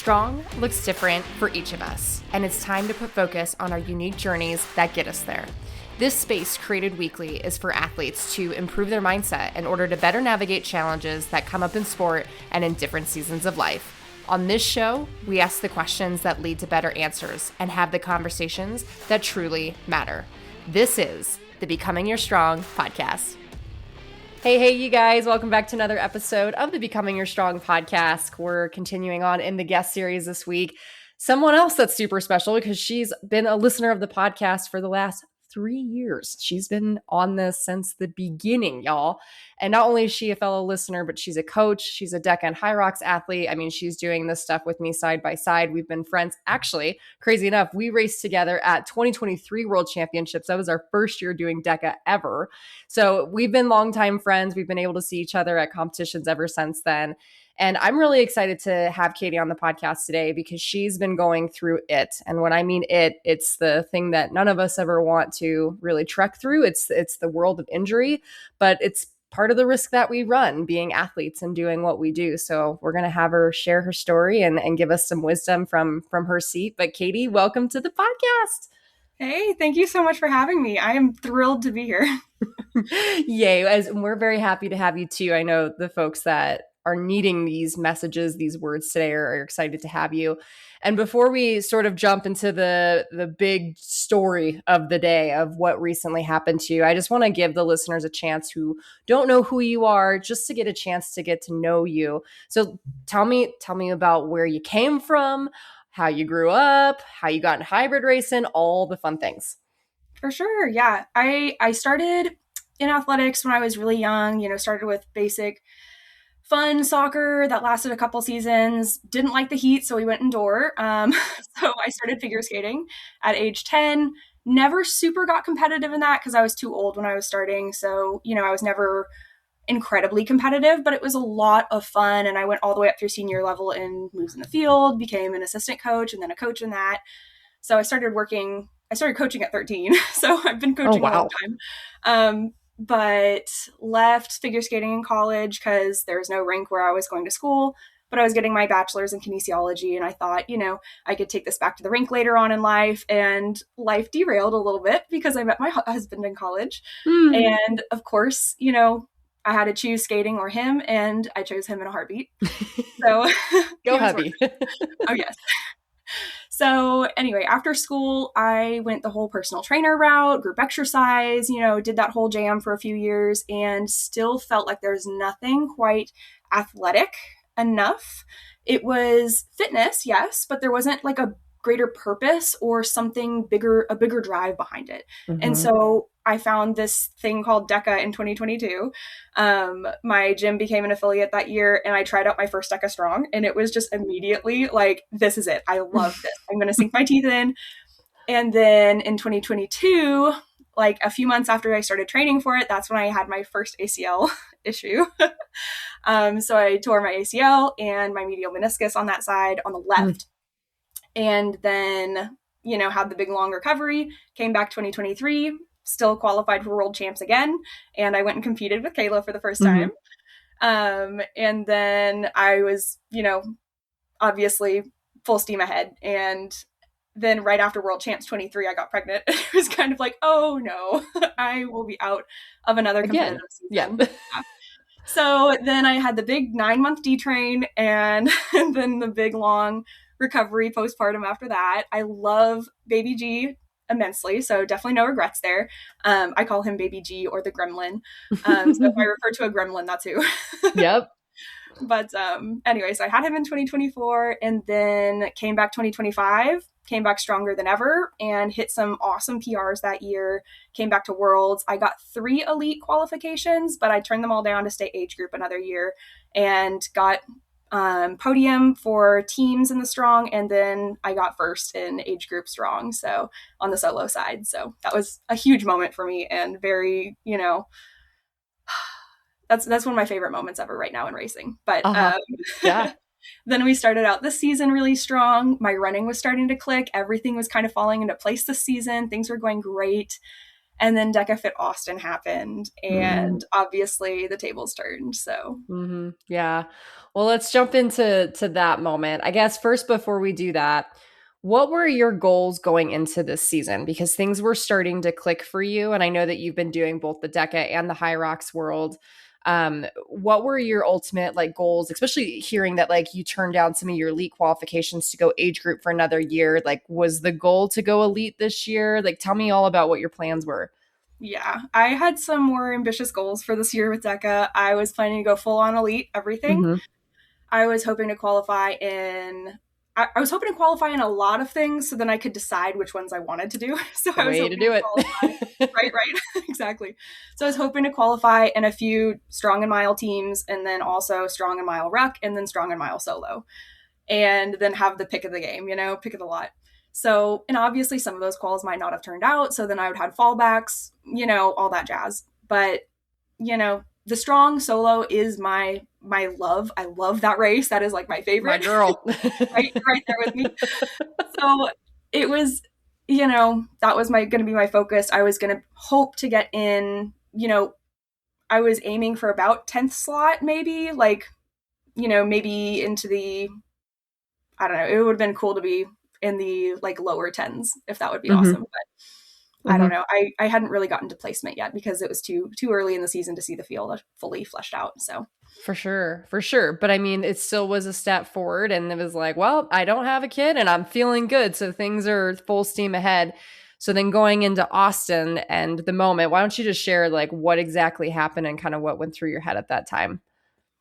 Strong looks different for each of us, and it's time to put focus on our unique journeys that get us there. This space created weekly is for athletes to improve their mindset in order to better navigate challenges that come up in sport and in different seasons of life. On this show, we ask the questions that lead to better answers and have the conversations that truly matter. This is the Becoming Your Strong podcast. Hey, you guys. Welcome back to another episode of the Becoming Your Strong podcast. We're continuing on in the guest series this week. Someone else that's super special because she's been a listener of the podcast for the last 3 years. She's been on this since the beginning, y'all. And not only is she a fellow listener, but she's a coach. She's a DECA and High Rocks athlete. I mean, she's doing this stuff with me side by side. We've been friends. Actually, crazy enough, we raced together at 2023 World Championships. That was our first year doing DECA ever. So we've been longtime friends. We've been able to see each other at competitions ever since then. And I'm really excited to have Katie on the podcast today because she's been going through it. And when I mean it, it's the thing that none of us ever want to really trek through. It's the world of injury, but it's part of the risk that we run being athletes and doing what we do. So we're going to have her share her story and give us some wisdom from her seat. But Katie, welcome to the podcast. Hey, thank you so much for having me. I am thrilled to be here. Yay. We're very happy to have you too. I know the folks that are needing these messages, these words today are excited to have you. And before we sort of jump into the big story of the day of what recently happened to you, I just want to give the listeners a chance who don't know who you are, just to get a chance to get to know you. So tell me about where you came from, how you grew up, how you got in hybrid racing, all the fun things. For sure. Yeah. I started in athletics when I was really young, started with basic fun soccer that lasted a couple seasons. Didn't like the heat, so we went indoor. So I started figure skating at age 10. Never super got competitive in that because I was too old when I was starting. So, I was never incredibly competitive, but it was a lot of fun. And I went all the way up through senior level in moves in the field, became an assistant coach and then a coach in that. So I started coaching at 13. So I've been coaching a long time. But left figure skating in college because there was no rink where I was going to school, but I was getting my bachelor's in kinesiology. And I thought, I could take this back to the rink later on in life, and life derailed a little bit because I met my husband in college. And of course, I had to choose skating or him, and I chose him in a heartbeat. So go hubby. Oh yes. So anyway, after school, I went the whole personal trainer route, group exercise, did that whole jam for a few years and still felt like there's nothing quite athletic enough. It was fitness, yes, but there wasn't like a greater purpose or something bigger, a bigger drive behind it. Mm-hmm. And so I found this thing called DECA in 2022. My gym became an affiliate that year, and I tried out my first DECA Strong, and it was just immediately like, this is it. I love this. I'm going to sink my teeth in. And then in 2022, like a few months after I started training for it, that's when I had my first ACL issue. So I tore my ACL and my medial meniscus on that side on the left. And then, had the big long recovery, came back 2023, still qualified for world champs again. And I went and competed with Kayla for the first time. And then I was, obviously full steam ahead. And then right after world champs 23, I got pregnant. It was kind of like, oh no, I will be out of another competitive season. Yeah. So then I had the big 9-month D-train and then the big long recovery postpartum after that. I love baby G immensely, so definitely no regrets there. I call him baby G or the gremlin. So if I refer to a gremlin, that's who. Yep. But anyways, I had him in 2024 and then came back 2025, came back stronger than ever and hit some awesome PRs that year, came back to Worlds. I got 3 elite qualifications, but I turned them all down to stay age group another year and got podium for teams in the strong, and then I got first in age group strong, so on the solo side. So that was a huge moment for me and very, that's one of my favorite moments ever right now in racing. But yeah. Then we started out this season really strong. My running was starting to click. Everything was kind of falling into place this season. Things were going great. And then Deca Fit Austin happened, Mm-hmm. and obviously the tables turned. So Mm-hmm. Yeah. Well, let's jump into that moment. I guess first, before we do that, what were your goals going into this season? Because things were starting to click for you, and I know that you've been doing both the Deca and the High Rocks world. What were your ultimate like goals, especially hearing that like you turned down some of your elite qualifications to go age group for another year? Like, was the goal to go elite this year? Like, tell me all about what your plans were. yeah, I had some more ambitious goals for this year with Deca. I was planning to go full on elite everything. Mm-hmm. I was hoping to qualify in I was hoping to qualify in a lot of things so then I could decide which ones I wanted to do. So I was Way to hoping to do it. qualify. Right, exactly. So I was hoping to qualify in a few strong and mile teams, and then also strong and mile ruck, and then strong and mile solo, and then have the pick of the game, pick of the lot. So, and obviously some of those quals might not have turned out. So then I would have fallbacks, all that jazz. But, the strong solo is my love. I love that race. That is like my favorite. My girl. right there with me. So it was, that was going to be my focus. I was going to hope to get in, I was aiming for about 10th slot, maybe like, maybe into the, I don't know, it would have been cool to be in the like lower tens if that would be Mm-hmm. awesome. But I don't know. I hadn't really gotten to placement yet because it was too early in the season to see the field fully fleshed out. So For sure. For sure. But I mean, it still was a step forward. And it was like, well, I don't have a kid and I'm feeling good. So things are full steam ahead. So then going into Austin and the moment, why don't you just share like what exactly happened and kind of what went through your head at that time?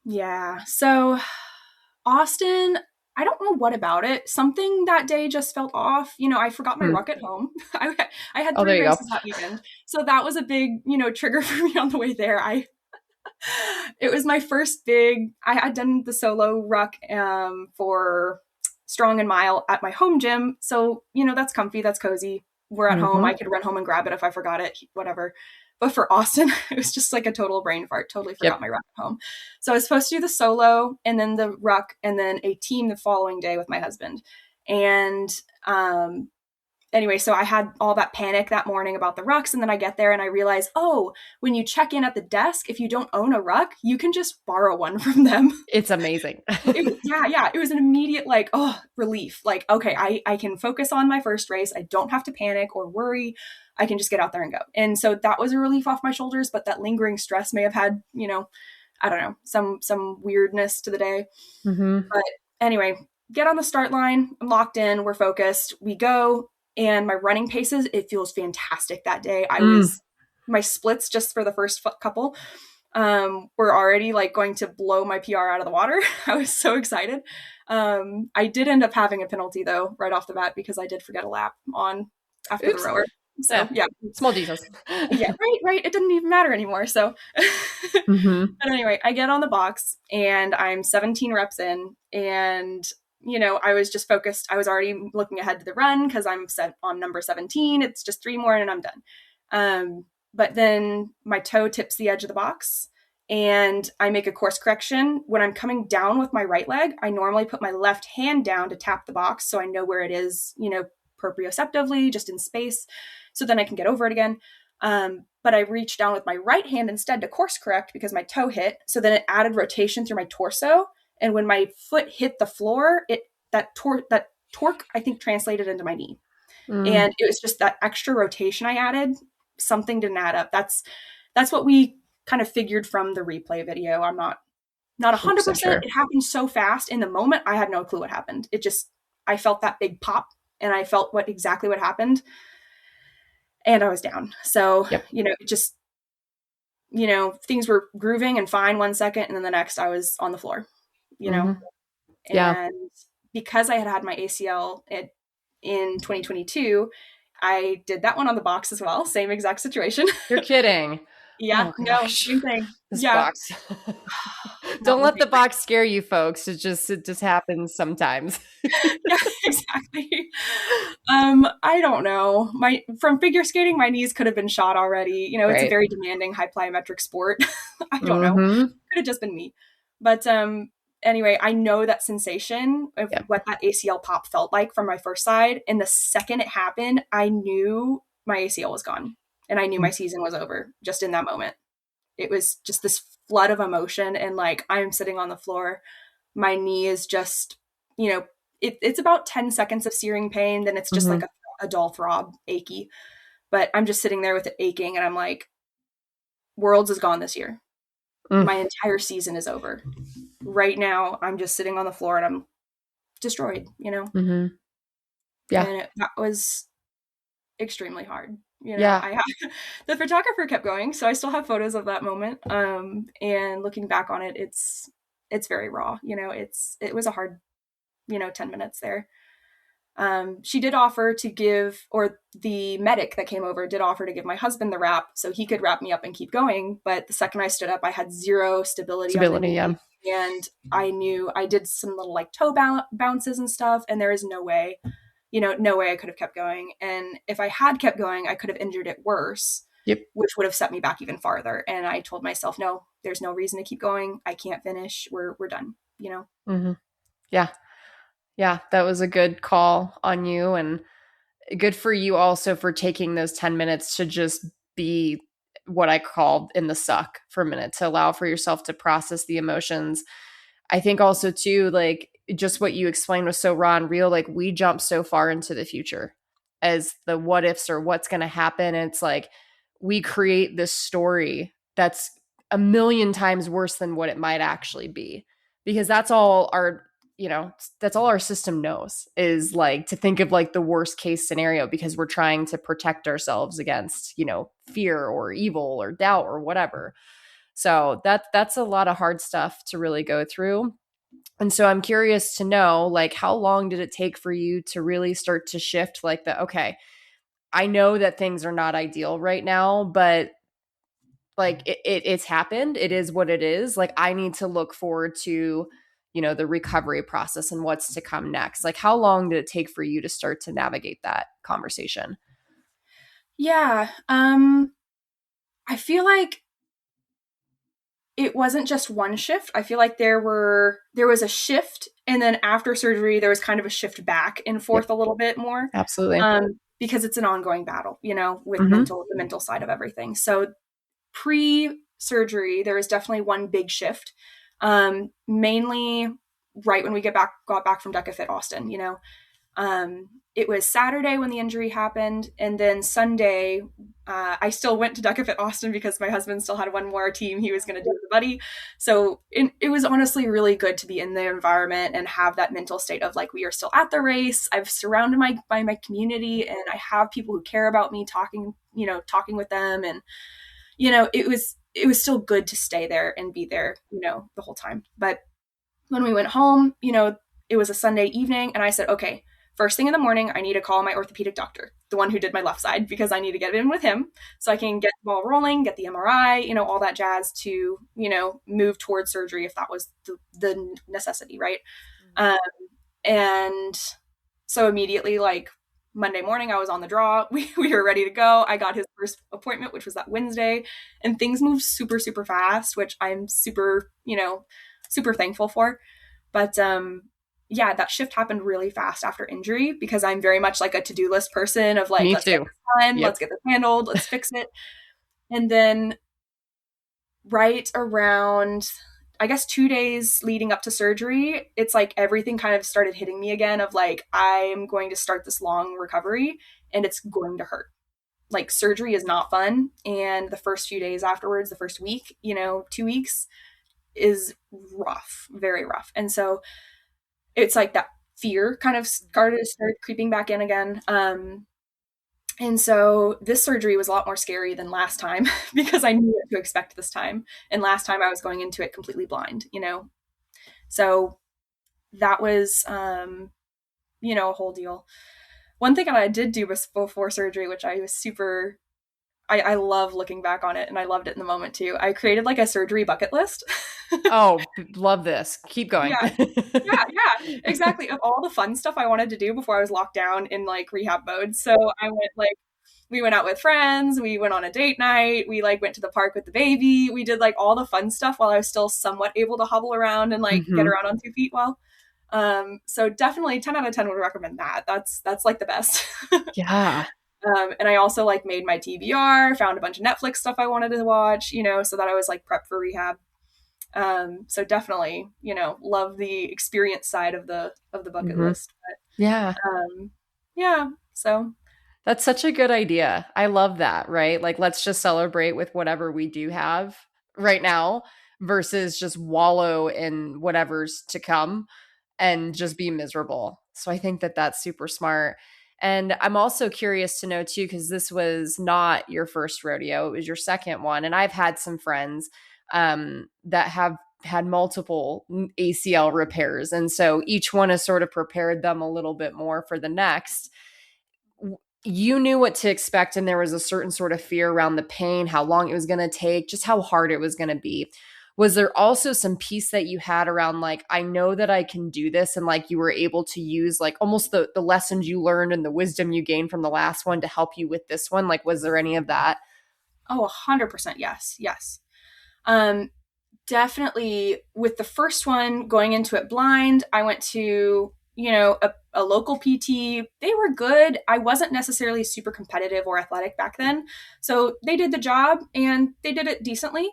yeah. So Austin, I don't know what about it. Something that day just felt off. I forgot my Hmm. ruck at home. I had Oh, there three you go. races that weekend. So that was a big, trigger for me on the way there. It was my first big, I had done the solo ruck for strong and mile at my home gym. So, that's comfy, that's cozy. We're at home. Mm-hmm. I could run home and grab it if I forgot it, whatever. But for Austin, it was just like a total brain fart. Totally forgot Yep. my ruck at home. So I was supposed to do the solo and then the ruck and then a team the following day with my husband. And anyway, so I had all that panic that morning about the rucks, and then I get there and I realize, oh, when you check in at the desk, if you don't own a ruck, you can just borrow one from them. It's amazing. Yeah, it was an immediate like, oh, relief. Like, okay, I can focus on my first race. I don't have to panic or worry. I can just get out there and go. And so that was a relief off my shoulders, but that lingering stress may have had, I don't know, some weirdness to the day. Mm-hmm. But anyway, get on the start line. I'm locked in. We're focused. We go. And my running paces, it feels fantastic that day. My splits just for the first couple were already like going to blow my PR out of the water. I was so excited. I did end up having a penalty though, right off the bat, because I did forget a lap on after Oops. the rower. So yeah. Small details. Yeah, right. It didn't even matter anymore. So, Mm-hmm. but anyway, I get on the box and I'm 17 reps in, and I was just focused. I was already looking ahead to the run because I'm set on number 17. It's just 3 more and I'm done. But then my toe tips the edge of the box and I make a course correction. When I'm coming down with my right leg, I normally put my left hand down to tap the box so I know where it is, proprioceptively, just in space, so then I can get over it again. But I reached down with my right hand instead to course correct because my toe hit. So then it added rotation through my torso. And when my foot hit the floor, that torque, I think, translated into my knee. And it was just that extra rotation I added. Something didn't add up. That's what we kind of figured from the replay video. I'm not 100%. Sure. It happened so fast. In the moment, I had no clue what happened. I felt that big pop and I felt exactly what happened. And I was down. So, Yep. It just, things were grooving and fine 1 second. And then the next I was on the floor. Mm-hmm. Yeah. And because I had my ACL in 2022, I did that one on the box as well. Same exact situation. You're kidding. Yeah, Oh, no, gosh. same thing. This Yeah. box. Don't let the box scare you, folks. It just happens sometimes. Yeah, exactly. I don't know. From figure skating, my knees could have been shot already. It's a very demanding high plyometric sport. I don't know. Could have just been me. But anyway, I know that sensation of what that ACL pop felt like from my first side. And the second it happened, I knew my ACL was gone. And I knew my season was over just in that moment. It was just this flood of emotion. And like, I'm sitting on the floor, my knee is just, it's about 10 seconds of searing pain. Then it's just Mm-hmm. like a dull throb, achy. But I'm just sitting there with it aching. And I'm like, Worlds is gone this year. Mm. My entire season is over. Right now, I'm just sitting on the floor and I'm destroyed, Mm-hmm. Yeah. And that was extremely hard. Yeah. The photographer kept going, so I still have photos of that moment. And looking back on it, it's very raw. It was a hard, 10 minutes there. She did offer to give, or the medic that came over did offer to give my husband the wrap so he could wrap me up and keep going. But the second I stood up, I had zero stability on the knee. Yeah. And I knew I did some little like toe bounces and stuff, and there is no way, no way I could have kept going. And if I had kept going, I could have injured it worse, Yep. which would have set me back even farther. And I told myself, no, there's no reason to keep going. I can't finish. We're done, Mm-hmm. Yeah. Yeah. That was a good call on you, and good for you also for taking those 10 minutes to just be what I called in the suck for a minute, to allow for yourself to process the emotions. I think also too, like just what you explained was so raw and real. Like we jump so far into the future as the what ifs or what's going to happen. And it's like we create this story that's a million times worse than what it might actually be, because that's all our system knows, is like to think of like the worst case scenario, because we're trying to protect ourselves against, fear or evil or doubt or whatever. So that's a lot of hard stuff to really go through. And so I'm curious to know, like, how long did it take for you to really start to shift like okay, I know that things are not ideal right now, but like it's happened. It is what it is. Like I need to look forward to, the recovery process and what's to come next. Like how long did it take for you to start to navigate that conversation? Yeah. I feel like it wasn't just one shift. I feel like there was a shift, and then after surgery there was kind of a shift back and forth. Yep. A little bit more. Absolutely. Because it's an ongoing battle, with Mm-hmm. the mental side of everything. So pre-surgery, there was definitely one big shift. Mainly right when we got back from DECA Fit Austin, it was Saturday when the injury happened. And then Sunday, I still went to DECA Fit Austin because my husband still had one more team he was going to do with the buddy. So it was honestly really good to be in the environment and have that mental state of like, we are still at the race. I've surrounded by my community, and I have people who care about me, talking with them. And, it was still good to stay there and be there, the whole time. But when we went home, it was a Sunday evening, and I said, okay, first thing in the morning, I need to call my orthopedic doctor, the one who did my left side, because I need to get in with him so I can get the ball rolling, get the MRI, all that jazz to, move towards surgery if that was the necessity, right? Mm-hmm. And so immediately, like Monday morning, I was on the draw. We were ready to go. I got his first appointment, which was that Wednesday, and things moved super, super fast, which I'm super, super thankful for. But yeah, that shift happened really fast after injury, because I'm very much like a to-do list person of like, Me let's too. get this done, Yep. Let's get this handled, let's fix it. And then right around, I guess, 2 days leading up to surgery, it's like everything kind of started hitting me again of like, I'm going to start this long recovery and it's going to hurt. Like surgery is not fun. And the first few days afterwards, the first week, 2 weeks is rough, very rough. And so it's like that fear kind of started creeping back in again. And so this surgery was a lot more scary than last time because I knew what to expect this time. And last time I was going into it completely blind, So that was, a whole deal. One thing that I did do before surgery, which I was super, I love looking back on it, and I loved it in the moment too. I created like a surgery bucket list. Oh, love this. Keep going. Yeah, exactly. Of all the fun stuff I wanted to do before I was locked down in like rehab mode. So I went we went out with friends, we went on a date night, we like went to the park with the baby. We did like all the fun stuff while I was still somewhat able to hobble around and like get around on 2 feet well. So definitely 10 out of 10 would recommend that. That's like the best. Yeah. And I also like made my TBR, found a bunch of Netflix stuff I wanted to watch, so that I was like prepped for rehab. So definitely, love the experience side of the bucket Hmm. list. Yeah. But yeah, so That's such a good idea. I love that, right? Like, let's just celebrate with whatever we do have right now versus just wallow in whatever's to come and just be miserable. So I think that that's super smart. And I'm also curious to know too, because this was not your first rodeo, it was your second one. And I've had some friends that have had multiple ACL repairs. And so each one has sort of prepared them a little bit more for the next. You knew what to expect, and there was a certain sort of fear around the pain, how long it was going to take, just how hard it was going to be. Was there also some peace that you had around, like, I know that I can do this, and like you were able to use like almost the lessons you learned and the wisdom you gained from the last one to help you with this one? Like, was there any of that? oh, 100% yes, yes. Um, Definitely with the first one going into it blind, I went to, a local PT. They were good. I wasn't necessarily super competitive or athletic back then. So they did the job and they did it decently,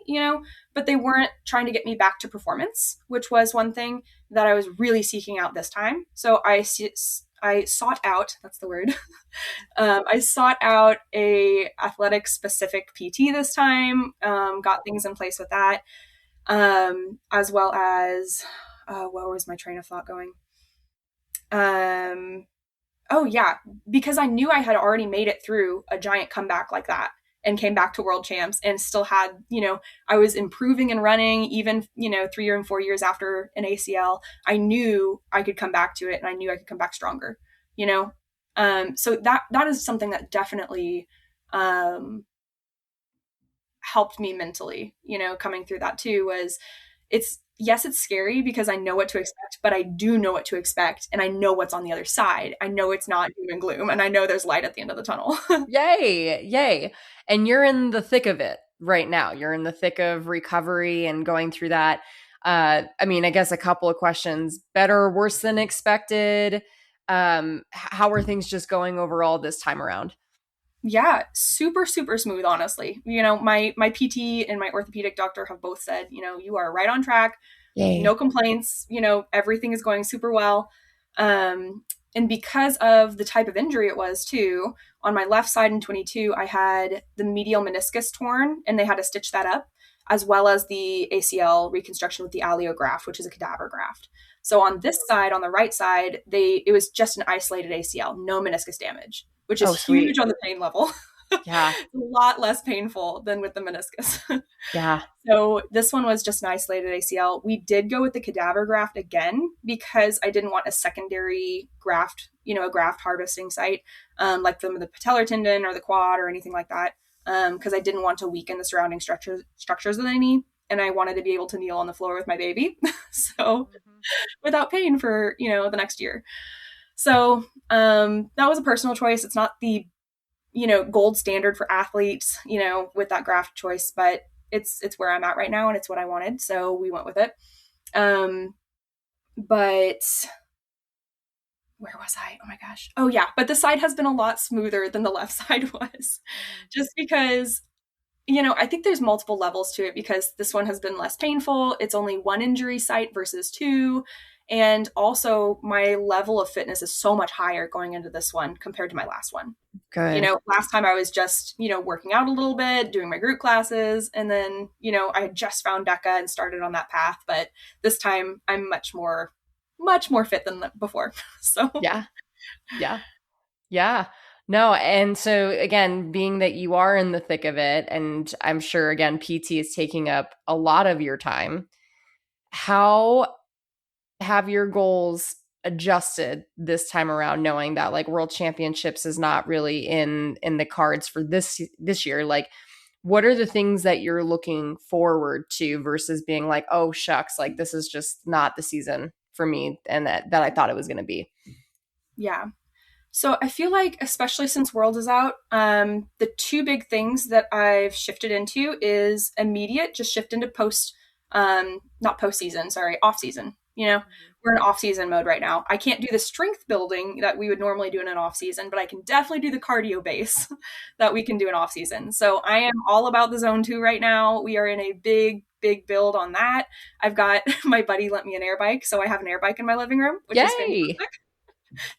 but they weren't trying to get me back to performance, which was one thing that I was really seeking out this time. So I sought out, that's the word. I sought out a athletic specific PT this time, got things in place with that, as well as where was my train of thought going? Um, oh yeah, because I knew I had already made it through a giant comeback like that and came back to world champs and still had, I was improving and running even, 3 and 4 years after an ACL. I knew I could come back to it and I knew I could come back stronger, you know? So that is something that definitely, helped me mentally, coming through that too. Was it's scary because I know what to expect, but I do know what to expect and I know what's on the other side. I know it's not doom and gloom and I know there's light at the end of the tunnel. Yay, yay. And you're in the thick of it right now. You're in the thick of recovery and going through that. I mean, I guess a couple of questions. Better or worse than expected? How are things just going overall this time around? Yeah, super super smooth, honestly. My PT and my orthopedic doctor have both said, you are right on track. No Yay. complaints, everything is going super well. And because of the type of injury it was too, on my left side in 22, I had the medial meniscus torn and they had to stitch that up, as well as the ACL reconstruction with the allograft, which is a cadaver graft. So on this side, on the right side, it was just an isolated ACL, no meniscus damage, which Oh, is huge sweet. on the pain level. Yeah. A lot less painful than with the meniscus. Yeah. So this one was just an isolated ACL. We did go with the cadaver graft again because I didn't want a secondary graft, a graft harvesting site, like the patellar tendon or the quad or anything like that, because I didn't want to weaken the surrounding structures of the knee, and I wanted to be able to kneel on the floor with my baby, so Mhm. without pain for the next year. So that was a personal choice. It's not the gold standard for athletes, with that graft choice, but it's where I'm at right now and it's what I wanted. So we went with it. But where was I? Oh my gosh. Oh yeah. But the side has been a lot smoother than the left side was, just because, I think there's multiple levels to it because this one has been less painful. It's only one injury site versus two. And also my level of fitness is so much higher going into this one compared to my last one. Good. Last time I was just, working out a little bit, doing my group classes, and then, I had just found DECA and started on that path. But this time I'm much more fit than before. So, Yeah. Yeah. Yeah. No, and so again, being that you are in the thick of it, and I'm sure again, PT is taking up a lot of your time, how have your goals adjusted this time around, knowing that like world championships is not really in the cards for this year? Like, what are the things that you're looking forward to versus being like, oh shucks, like this is just not the season for me and that I thought it was going to be? yeah. So I feel like, especially since World is out, the two big things that I've shifted into is immediate, just shift into not postseason, sorry, off season. You know, we're in off season mode right now. I can't do the strength building that we would normally do in an off season, but I can definitely do the cardio base that we can do in off season. So I am all about the zone 2 right now. We are in a big build on that. I've got my buddy lent me an air bike, so I have an air bike in my living room, which is Yay! fantastic.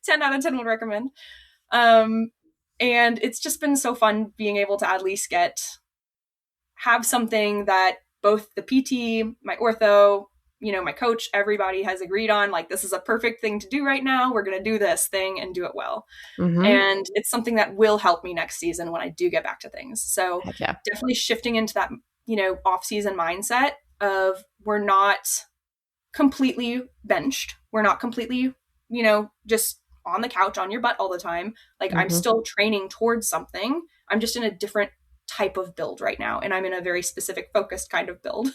10 out of 10 would recommend. And it's just been so fun being able to at least have something that both the PT, my ortho, my coach, everybody has agreed on, like, this is a perfect thing to do right now. We're going to do this thing and do it well. And it's something that will help me next season when I do get back to things. So definitely shifting into that, off-season mindset of, we're not completely benched. We're not completely, just on the couch on your butt all the time. Like, I'm still training towards something. I'm just in a different type of build right now. And I'm in a very specific focused kind of build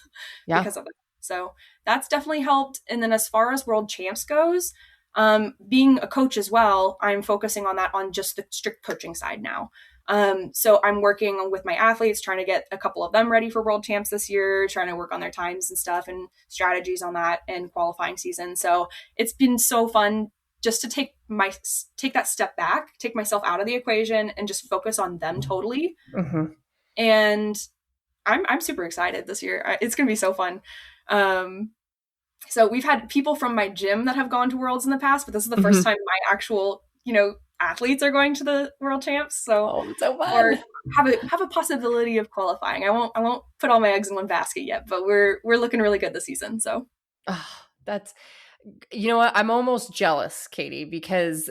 because of it. So that's definitely helped. And then as far as world champs goes, being a coach as well, I'm focusing on that on just the strict coaching side now. So I'm working with my athletes, trying to get a couple of them ready for world champs this year, trying to work on their times and stuff and strategies on that and qualifying season. So it's been so fun just to take that step back, take myself out of the equation and just focus on them totally. And I'm super excited this year. It's going to be so fun. So we've had people from my gym that have gone to worlds in the past, but this is the first time my actual, athletes are going to the world champs. So, so fun. Or have a possibility of qualifying. I won't put all my eggs in one basket yet, but we're looking really good this season. So that's, you know what? I'm almost jealous, Katie, because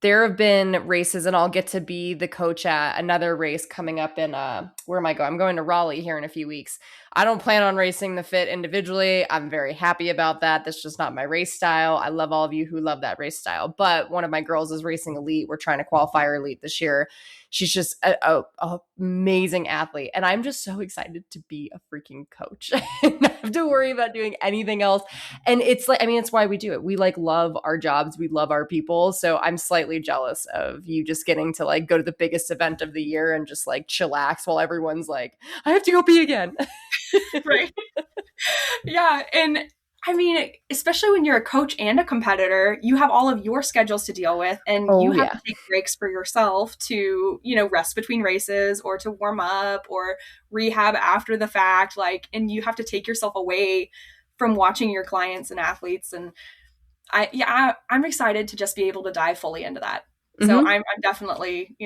there have been races, and I'll get to be the coach at another race coming up in, where am I going? I'm going to Raleigh here in a few weeks. I don't plan on racing the fit individually. I'm very happy about that. That's just not my race style. I love all of you who love that race style, but one of my girls is racing elite. We're trying to qualify her elite this year. She's just a amazing athlete. And I'm just so excited to be a freaking coach and not have to worry about doing anything else. And it's like, it's why we do it. We love our jobs. We love our people. So I'm slightly jealous of you just getting to go to the biggest event of the year and just chillax while everyone's like, I have to go pee again. Right. Yeah. And especially when you're a coach and a competitor, you have all of your schedules to deal with, and you have to take breaks for yourself to, rest between races or to warm up or rehab after the fact. And you have to take yourself away from watching your clients and athletes. And I'm excited to just be able to dive fully into that. So I'm definitely,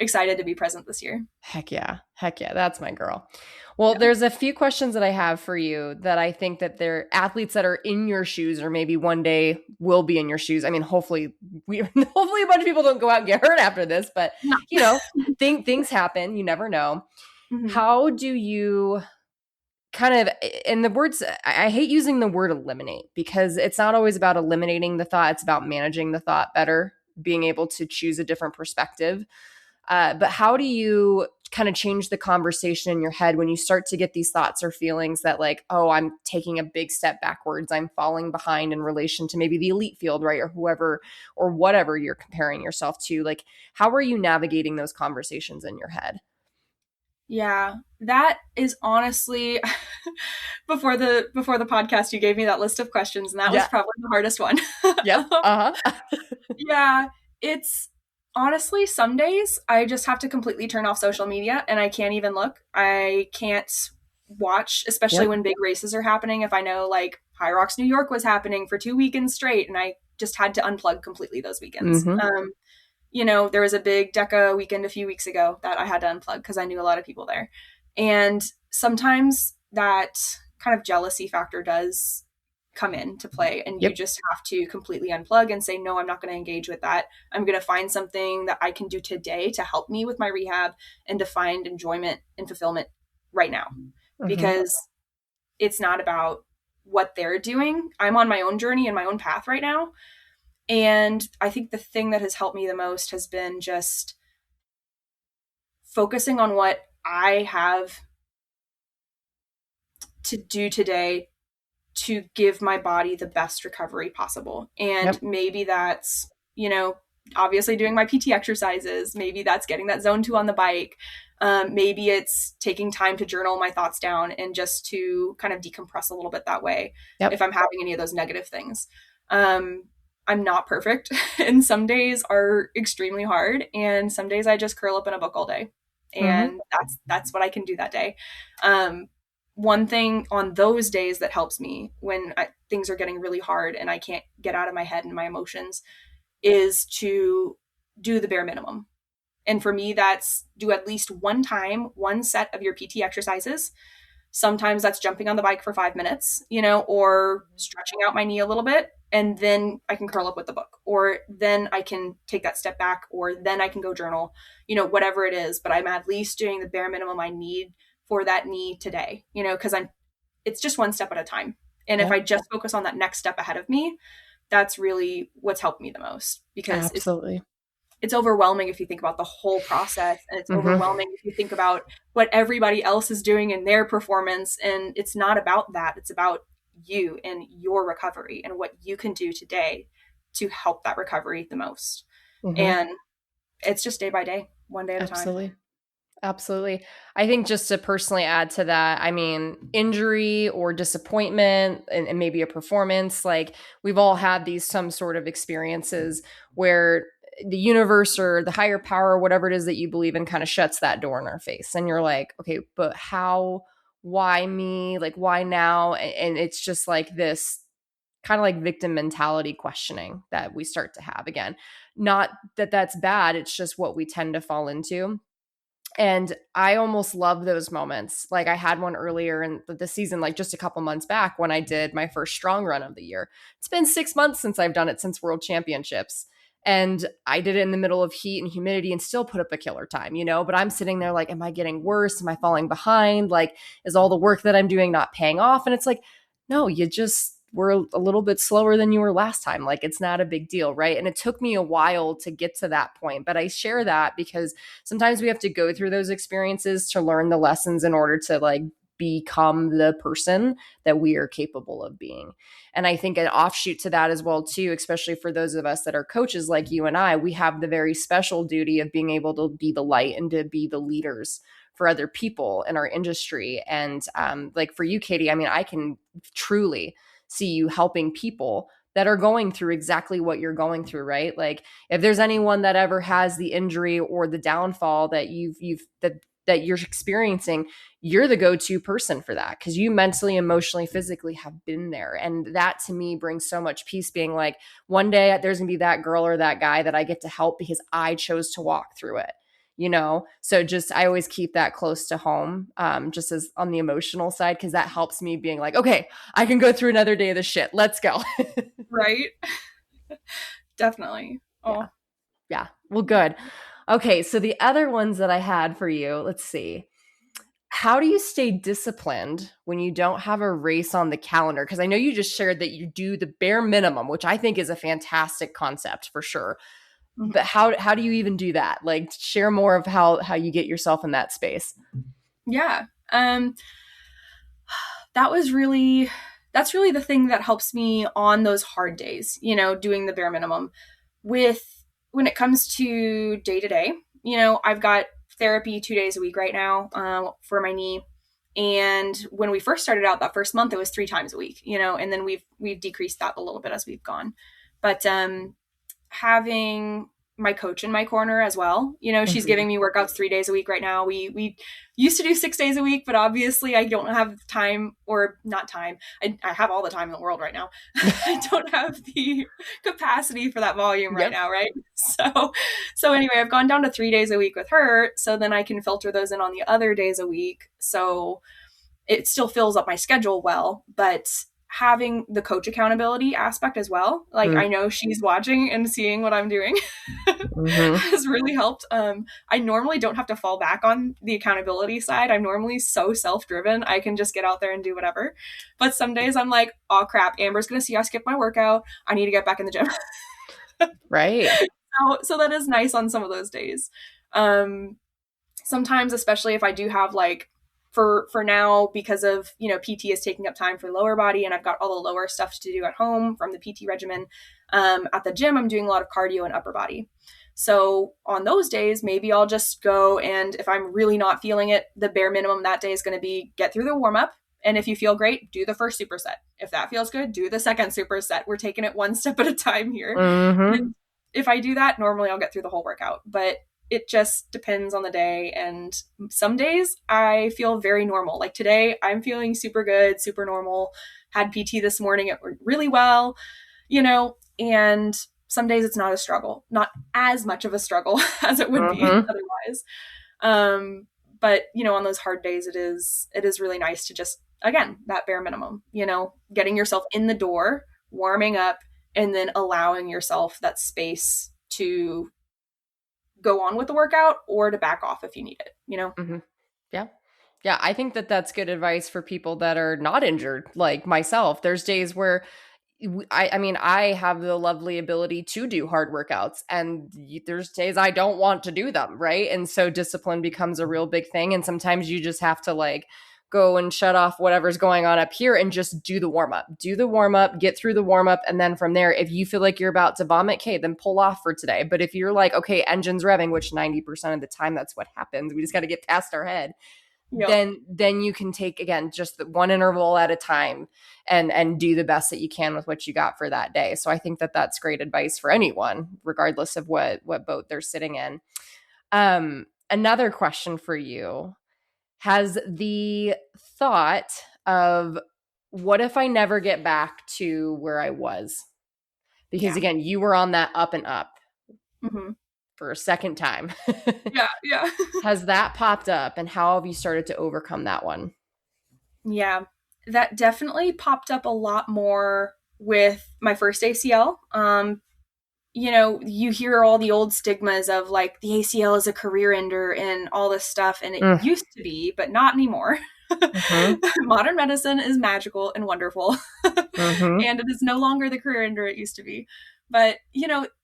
excited to be present this year. Heck yeah. That's my girl. Well, there's a few questions that I have for you that I think that they're athletes that are in your shoes, or maybe one day will be in your shoes. Hopefully a bunch of people don't go out and get hurt after this, but things happen. You never know. How do you kind of, in the words, I hate using the word eliminate, because it's not always about eliminating the thought. It's about managing the thought better, being able to choose a different perspective. But how do you kind of change the conversation in your head when you start to get these thoughts or feelings that oh, I'm taking a big step backwards, I'm falling behind in relation to maybe the elite field, right? Or whoever or whatever you're comparing yourself to. How are you navigating those conversations in your head? Yeah, that is honestly before the podcast, you gave me that list of questions, and that was probably the hardest one. Yep. Yeah, it's honestly, some days I just have to completely turn off social media and I can't even look. I can't watch, especially when big races are happening. If I know High Rocks New York was happening for 2 weekends straight, and I just had to unplug completely those weekends. There was a big DECA weekend a few weeks ago that I had to unplug because I knew a lot of people there. And sometimes that kind of jealousy factor does come into play, and you just have to completely unplug and say, no, I'm not going to engage with that. I'm going to find something that I can do today to help me with my rehab and to find enjoyment and fulfillment right now, because it's not about what they're doing. I'm on my own journey and my own path right now. And I think the thing that has helped me the most has been just focusing on what I have to do today to give my body the best recovery possible. And maybe that's, obviously doing my PT exercises. Maybe that's getting that zone 2 on the bike. Maybe it's taking time to journal my thoughts down and just to kind of decompress a little bit that way if Yep. I'm having any of those negative things. I'm not perfect, and some days are extremely hard, and some days I just curl up in a book all day, Mm-hmm. and that's what I can do that day. One thing on those days that helps me when things are getting really hard and I can't get out of my head and my emotions is to do the bare minimum. And for me, that's do at least one time, one set of your PT exercises. Sometimes that's jumping on the bike for 5 minutes, or stretching out my knee a little bit. And then I can curl up with the book, or then I can take that step back, or then I can go journal, whatever it is. But I'm at least doing the bare minimum I need for that knee today, because it's just one step at a time. And if Yep. I just focus on that next step ahead of me, that's really what's helped me the most, because Absolutely. it's overwhelming if you think about the whole process, and it's Mm-hmm. overwhelming if you think about what everybody else is doing in their performance, and it's not about that. It's about you and your recovery and what you can do today to help that recovery the most. Mm-hmm. And it's just day by day, one day at a time. Absolutely. Absolutely. I think just to personally add to that, I mean, injury or disappointment and maybe a performance, like we've all had these some sort of experiences where the universe or the higher power, whatever it is that you believe in, kind of shuts that door in our face. And you're like, okay, but how, why me? Like, why now? And it's just like this kind of like victim mentality questioning that we start to have again. Not that that's bad, it's just what we tend to fall into. And I almost love those moments. Like I had one earlier in the season, like just a couple months back when I did my first strong run of the year. It's been 6 months since I've done it, since World Championships. And I did it in the middle of heat and humidity and still put up a killer time, But I'm sitting there like, am I getting worse? Am I falling behind? Like, is all the work that I'm doing not paying off? And it's like, no, you just were a little bit slower than you were last time. Like, it's not a big deal, right? And it took me a while to get to that point. But I share that because sometimes we have to go through those experiences to learn the lessons in order to like become the person that we are capable of being. And I think an offshoot to that as well too, especially for those of us that are coaches like you and I, we have the very special duty of being able to be the light and to be the leaders for other people in our industry. And like for you, Katie, I mean, I can truly see you helping people that are going through exactly what you're going through, right? Like if there's anyone that ever has the injury or the downfall that that you're experiencing, you're the go-to person for that because you mentally, emotionally, physically have been there. And that to me brings so much peace, being like, one day there's gonna be that girl or that guy that I get to help because I chose to walk through it. So just I always keep that close to home, just as on the emotional side, because that helps me being like, okay, I can go through another day of this shit, let's go. Right? Definitely. Yeah. Oh, Yeah. Well, good. Okay. So the other ones that I had for you, let's see. How do you stay disciplined when you don't have a race on the calendar? Because I know you just shared that you do the bare minimum, which I think is a fantastic concept for sure. But how do you even do that? Like share more of how you get yourself in that space. yeah. That was really that's really the thing that helps me on those hard days, doing the bare minimum. With when it comes to day to day, I've got therapy 2 days a week right now for my knee. And when we first started out that first month, it was 3 times a week, and then we've decreased that a little bit as we've gone. But having my coach in my corner as well. She's Mhm. giving me workouts 3 days a week right now. We used to do 6 days a week, but obviously I don't have time, or not time. I have all the time in the world right now. I don't have the capacity for that volume right Yep. now, right? So anyway, I've gone down to 3 days a week with her, so then I can filter those in on the other days a week. So it still fills up my schedule well, but having the coach accountability aspect as well, like I know she's watching and seeing what I'm doing, Mm-hmm. has really helped. I normally don't have to fall back on the accountability side. I'm normally so self-driven, I can just get out there and do whatever. But some days I'm like, oh crap, Amber's gonna see I skip my workout, I need to get back in the gym. Right. So that is nice on some of those days. Sometimes, especially if I do have like For now, because of, PT is taking up time for lower body, and I've got all the lower stuff to do at home from the PT regimen. At the gym, I'm doing a lot of cardio and upper body. So on those days, maybe I'll just go, and if I'm really not feeling it, the bare minimum that day is going to be get through the warm up. And if you feel great, do the first superset. If that feels good, do the second superset. We're taking it one step at a time here. Mm-hmm. And if I do that, normally I'll get through the whole workout. But it just depends on the day. And some days I feel very normal. Like today, I'm feeling super good, super normal. Had PT this morning. It went really well, and some days it's not a struggle, not as much of a struggle as it would be otherwise. But on those hard days, it is really nice to just, again, that bare minimum, getting yourself in the door, warming up, and then allowing yourself that space to go on with the workout or to back off if you need it, Mm-hmm. Yeah. Yeah. I think that that's good advice for people that are not injured, like myself. There's days where I have the lovely ability to do hard workouts, and there's days I don't want to do them. Right. And so discipline becomes a real big thing. And sometimes you just have to like go and shut off whatever's going on up here and just do the warm up, get through the warm up. And then from there, if you feel like you're about to vomit, okay, then pull off for today. But if you're like, okay, engine's revving, which 90% of the time, that's what happens. We just got to get past our head. Yep. Then you can take, again, just the one interval at a time and do the best that you can with what you got for that day. So I think that that's great advice for anyone, regardless of what boat they're sitting in. Another question for you. Has the thought of what if I never get back to where I was? Because again, you were on that up and up. Mm-hmm. For a second time. Yeah. Has that popped up, and how have you started to overcome that one? Yeah, that definitely popped up a lot more with my first ACL. You hear all the old stigmas of like the ACL is a career ender and all this stuff, and it used to be, but not anymore. Modern medicine is magical and wonderful, and it is no longer the career ender it used to be. But,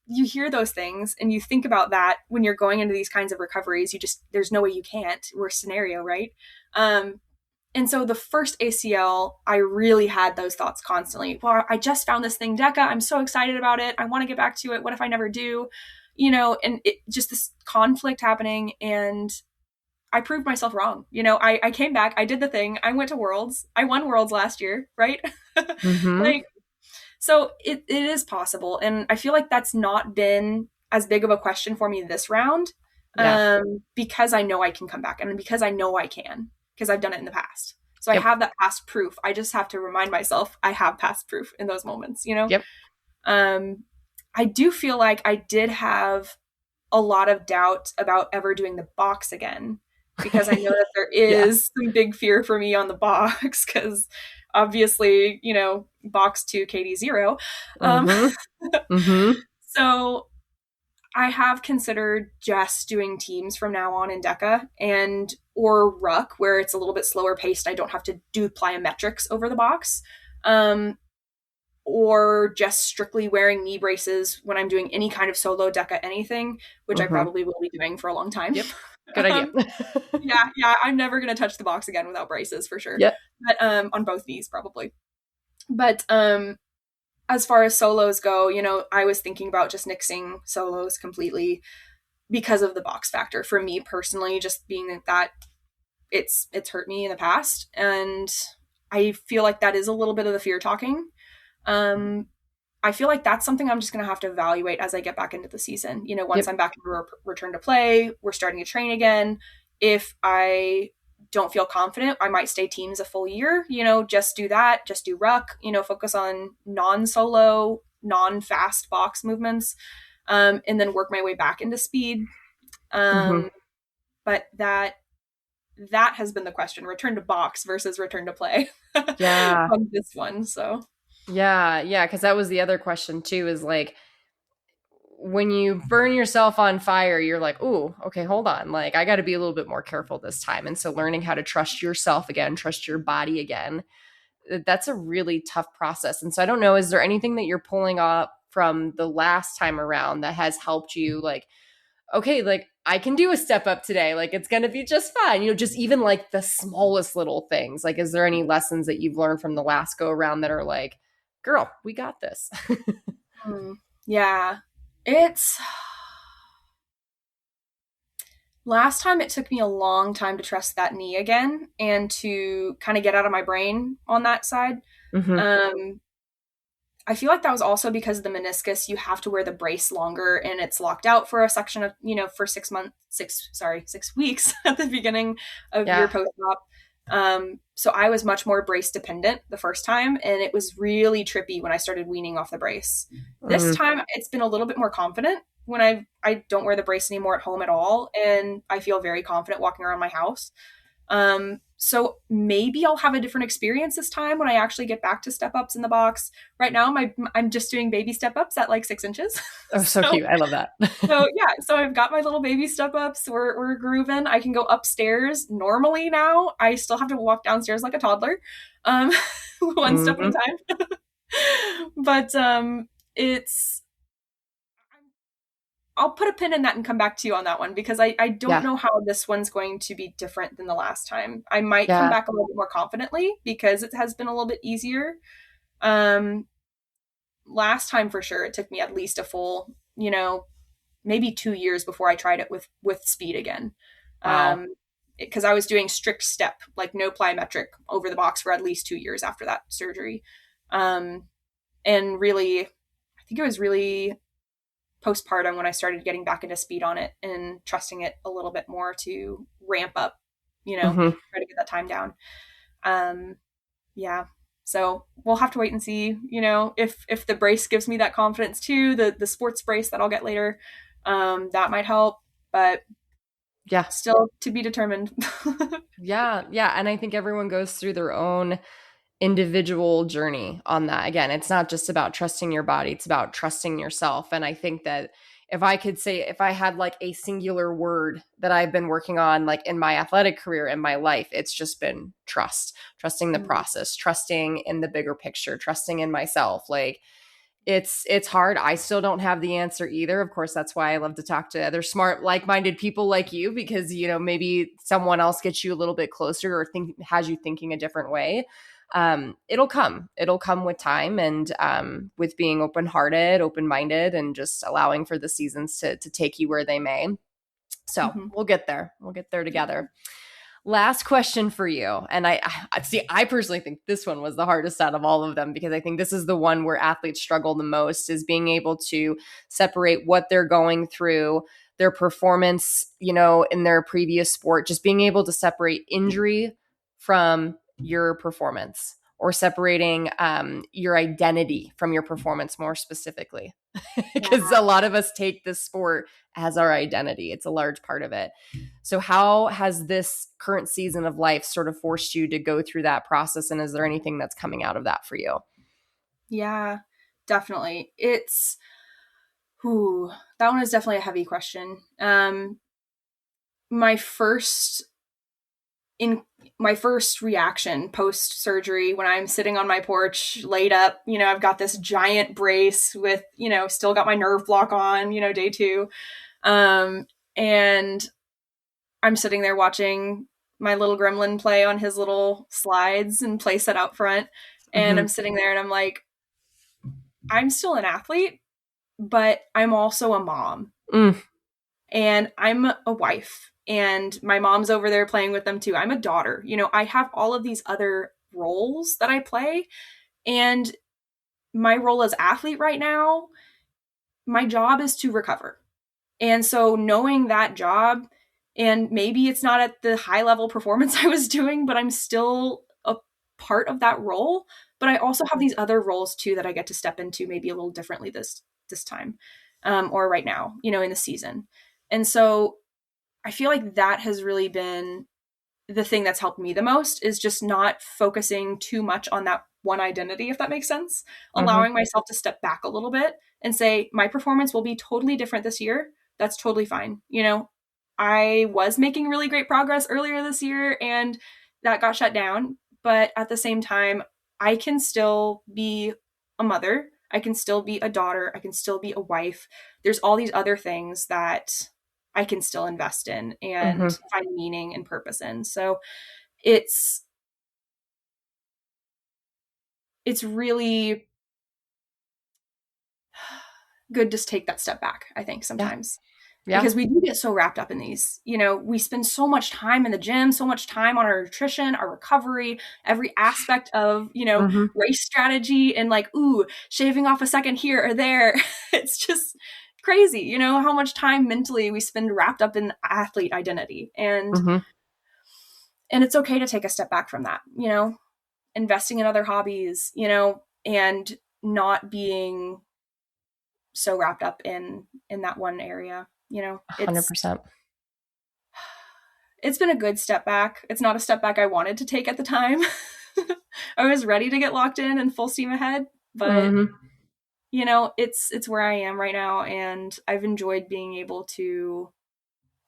you hear those things and you think about that when you're going into these kinds of recoveries. There's no way you can't. Worst scenario, right? And so the first ACL, I really had those thoughts constantly. Well, I just found this thing, DECA. I'm so excited about it. I want to get back to it. What if I never do? And it just this conflict happening, and I proved myself wrong. I came back, I did the thing. I went to Worlds. I won Worlds last year, right? So it is possible. And I feel like that's not been as big of a question for me this round, because I know I can come back, and because I know I can, because I've done it in the past. So I have that past proof. I just have to remind myself I have past proof in those moments, I do feel like I did have a lot of doubt about ever doing the box again, because I know that there is some big fear for me on the box, because obviously, box 2, KD 0. So I have considered just doing teams from now on in DECA or ruck, where it's a little bit slower paced. I don't have to do plyometrics over the box, or just strictly wearing knee braces when I'm doing any kind of solo DECA anything, which I probably will be doing for a long time. Yep. Good idea. Yeah. I'm never going to touch the box again without braces for sure. Yep. But on both knees probably. But as far as solos go, I was thinking about just nixing solos completely because of the box factor. For me personally, just being that it's hurt me in the past, and I feel like that is a little bit of the fear talking. I feel like that's something I'm just going to have to evaluate as I get back into the season. Once I'm back in return to play, we're starting to train again. If I don't feel confident, I might stay teams a full year, just do that, just do ruck, focus on non-solo, non-fast box movements, and then work my way back into speed. But that has been the question, return to box versus return to play on this one. So yeah, because that was the other question too, is like, when you burn yourself on fire, you're like, ooh, okay, hold on. Like, I got to be a little bit more careful this time. And so learning how to trust yourself again, trust your body again, that's a really tough process. And so I don't know, is there anything that you're pulling up from the last time around that has helped you, like, okay, like I can do a step up today. Like it's going to be just fine. Just even like the smallest little things. Like, is there any lessons that you've learned from the last go around that are like, girl, we got this? Mm, yeah. It's last time it took me a long time to trust that knee again and to kind of get out of my brain on that side. Mm-hmm. Um, I feel like that was also because of the meniscus. You have to wear the brace longer and it's locked out for a section of, for 6 weeks at the beginning of your Yeah. post-op. So I was much more brace dependent the first time, and it was really trippy when I started weaning off the brace. This Mm-hmm. time it's been a little bit more confident when I don't wear the brace anymore at home at all, and I feel very confident walking around my house. So maybe I'll have a different experience this time when I actually get back to step ups in the box. Right now, I'm just doing baby step ups at like 6 inches. Oh, so so cute. I love that. so yeah, so I've got my little baby step ups. We're grooving. I can go upstairs normally now. I still have to walk downstairs like a toddler, um, one step at a Mm-hmm. time. But it's I'll put a pin in that and come back to you on that one because I don't Yeah. know how this one's going to be different than the last time. I might come Yeah. back a little bit more confidently because it has been a little bit easier. Um, Last time for sure, it took me at least a full, maybe 2 years before I tried it with speed again. Wow. Because I was doing strict step, like no plyometric over the box for at least 2 years after that surgery. Um, and really, I think it was really postpartum when I started getting back into speed on it and trusting it a little bit more to ramp up, Mm-hmm. try to get that time down. Um, yeah. So we'll have to wait and see, if the brace gives me that confidence too, the sports brace that I'll get later, that might help, but Yeah. still to be determined. Yeah. Yeah. And I think everyone goes through their own individual journey on that. Again, it's not just about trusting your body, it's about trusting yourself. And I think that if I could say, if I had like a singular word that I've been working on, like in my athletic career, in my life, it's just been trust, trusting the process, trusting in the bigger picture, trusting in myself. Like, it's hard. I still don't have the answer either. Of course, that's why I love to talk to other smart, like-minded people like you, because maybe someone else gets you a little bit closer or has you thinking a different way. It'll come with time, and with being open-hearted, open-minded, and just allowing for the seasons to take you where they may. So Mm-hmm. we'll get there together. Last question for you. And I see, I personally think this one was the hardest out of all of them, because I think this is the one where athletes struggle the most, is being able to separate what they're going through, their performance, in their previous sport, just being able to separate injury from your performance, or separating your identity from your performance more specifically. Because Yeah. a lot of us take this sport as our identity. It's a large part of it. So, how has this current season of life sort of forced you to go through that process? And is there anything that's coming out of that for you? Yeah, definitely. That one is definitely a heavy question. My first in my first reaction post surgery, when I'm sitting on my porch laid up, I've got this giant brace with, still got my nerve block on, day two. And I'm sitting there watching my little gremlin play on his little slides and play set out front. And Mm-hmm. I'm sitting there and I'm like, I'm still an athlete, but I'm also a mom. Mm, And I'm a wife, and my mom's over there playing with them too. I'm a daughter. I have all of these other roles that I play, and my role as athlete right now, my job is to recover. And so knowing that job, and maybe it's not at the high level performance I was doing, but I'm still a part of that role. But I also have these other roles too that I get to step into maybe a little differently this time, or right now, in the season. And so I feel like that has really been the thing that's helped me the most, is just not focusing too much on that one identity, if that makes sense. mm-hmm. Allowing myself to step back a little bit and say, my performance will be totally different this year. That's totally fine. I was making really great progress earlier this year and that got shut down. But at the same time, I can still be a mother. I can still be a daughter. I can still be a wife. There's all these other things that I can still invest in and Mm-hmm. find meaning and purpose in. So it's really good to take that step back, I think, Yeah. sometimes. Yeah. Because we do get so wrapped up in these. We spend so much time in the gym, so much time on our nutrition, our recovery, every aspect of, Mm-hmm. race strategy, and like, ooh, shaving off a second here or there. It's just crazy, how much time mentally we spend wrapped up in athlete identity. Mm-hmm. And it's okay to take a step back from that, investing in other hobbies, and not being so wrapped up in that one area. 100%. It's been a good step back. It's not a step back I wanted to take at the time. I was ready to get locked in and full steam ahead, but Mm-hmm. it's where I am right now, and I've enjoyed being able to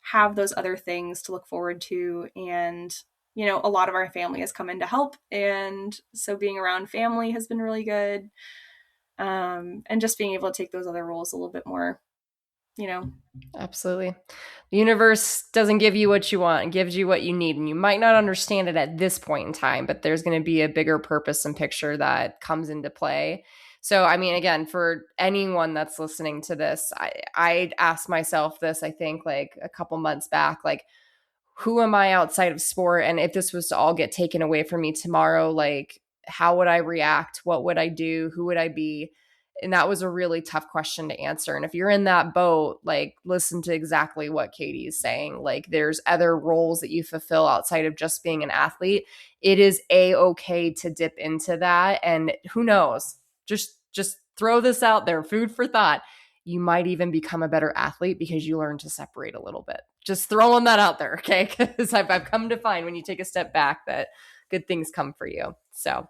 have those other things to look forward to. And a lot of our family has come in to help, and so being around family has been really good. And just being able to take those other roles a little bit more, Absolutely. The universe doesn't give you what you want, it gives you what you need. And you might not understand it at this point in time, but there's going to be a bigger purpose and picture that comes into play. So, I mean, again, for anyone that's listening to this, I asked myself this, I think, like a couple months back, like, who am I outside of sport? And if this was to all get taken away from me tomorrow, like, how would I react? What would I do? Who would I be? And that was a really tough question to answer. And if you're in that boat, like, listen to exactly what Katie is saying. Like, there's other roles that you fulfill outside of just being an athlete. It is okay to dip into that. And who knows? Just throw this out there, food for thought. You might even become a better athlete because you learn to separate a little bit. Just throwing that out there, okay? Because I've come to find when you take a step back that good things come for you. So,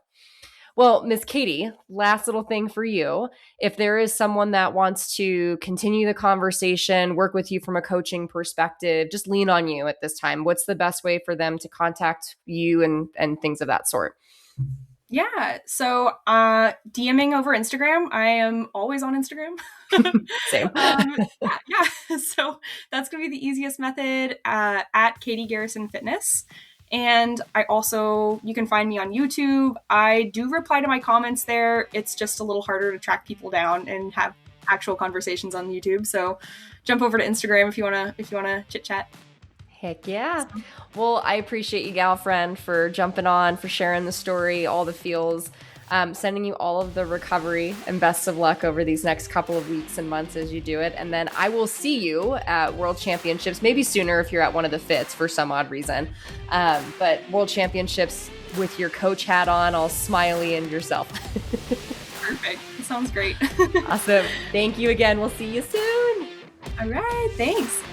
well, Miss Katie, last little thing for you. If there is someone that wants to continue the conversation, work with you from a coaching perspective, just lean on you at this time, what's the best way for them to contact you and things of that sort? Yeah. So DMing over Instagram. I am always on Instagram. Same. Yeah. So that's going to be the easiest method, at Katie Garrison Fitness. And you can find me on YouTube. I do reply to my comments there. It's just a little harder to track people down and have actual conversations on YouTube. So jump over to Instagram if you wanna chit chat. Heck yeah. Well, I appreciate you, gal friend, for jumping on, for sharing the story, all the feels, sending you all of the recovery, and best of luck over these next couple of weeks and months as you do it. And then I will see you at World Championships, maybe sooner if you're at one of the fits for some odd reason. But World Championships with your coach hat on, all smiley and yourself. Perfect. Sounds great. Awesome. Thank you again. We'll see you soon. All right. Thanks.